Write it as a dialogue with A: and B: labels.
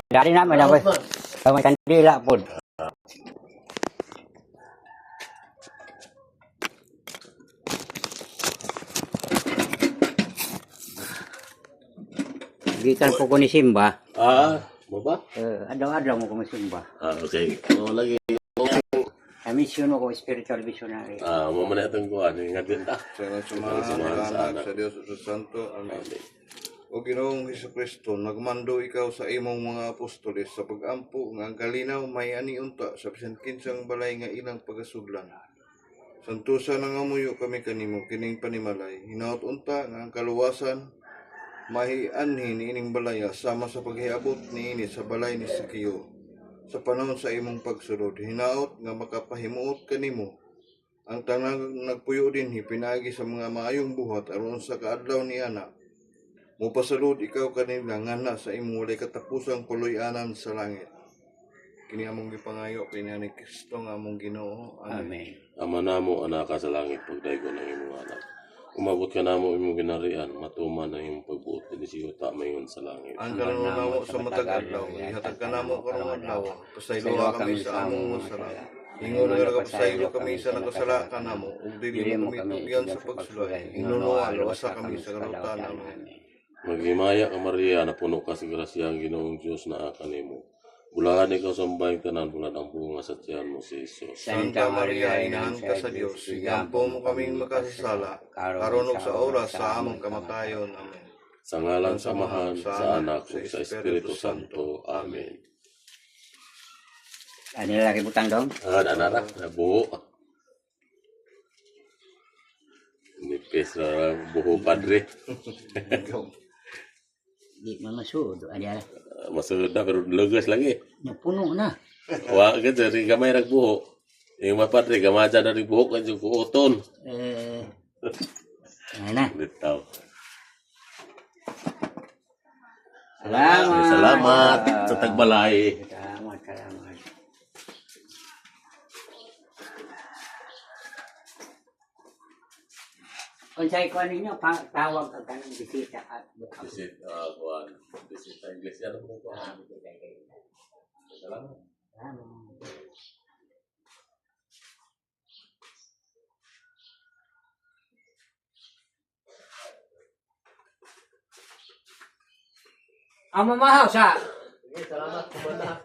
A: Dari naman ako. May kandila po. Gikan po ko ni Simba.
B: Baba?
A: Adlaw-adlaw mo ko ni Simba.
B: Okay. Lagi.
A: Mission mo ko, spiritual missionary.
B: Mamana itong kuhan. Ingat din ta.
C: Sa Anak, sa Diyos at sa Santo. Amen. O Ginoong Hesukristo, nagmando ikaw sa imong mga apostoles sa pag-ampo nga ang kalinaw may ani unta sa bisan kinsang balay nga ilang pagasudlan. Santusa na nga muyo kami kanimo kining panimalay. Hinaot unta nga ang kaluwasan mahianhin ining balaya sama sa paghiabot niini sa balay ni Sikiyo. Sa panahon sa imong pagsulod, hinaot nga makapahimuot kanimo ang tanang nagpuyo din pinagi sa mga maayong buhat aron sa kaadlaw ni anak. Mupasalud ikaw kanila ngana sa imong walay katapusang puloy-anan sa langit. Kini among gipangayo kini ni Kristo nga among Ginoo.
A: Amen.
B: Ama namo anak ka sa langit pagdaygo ng imong anak. Umabot ka namo imong ginarian, matuman ang imong pagbuot kini siyo ta mayon sa langit.
C: Ang karon namo sa matag adlaw, ihatag ka namo karong adlaw. Pasaylo kami sa among masala. Ingon nga pasaylo kami sa nakasala ka namo, ug dili mo kami tugyan sa pagsulay. Inunuan wasa kami sa karutan. Amen.
B: Maghimaya ka Maria, na puno ka sa grasya ang Ginoong Diyos na kanimo. Bulahan ikaw sa mbayang tanan, bulan ang bunga sa tiyan mo si Jesus.
A: Santa Maria,
C: inahan ka sa Dios, igampo mo kaming makasasala, karon ug sa oras sa among kamatayon. Amen.
B: Sa ngalan sa Amahan, sa Anak, ug sa Espiritu Santo. Amen.
A: Ano lagi butang dong?
B: Anak, buho. Nipis na buho padre.
A: Di mamasud. Ada
B: Masud na, pero lugas lagi.
A: napuno na.
B: Wa ka dari gamay rag buho. Yung mga padre, gamaja na rin buho, kanyo kuoton.
A: Na.
B: Bitaw.
A: Salamat.
B: Salamat sa tagbalay.
A: Salamat. Kung sa'yo ko ninyo, tawag ka ng bisita at
B: Visit, visit sa iglesia. Ano po? Salamat.
A: Ang mamahaw sa
B: Salamat, kumanda.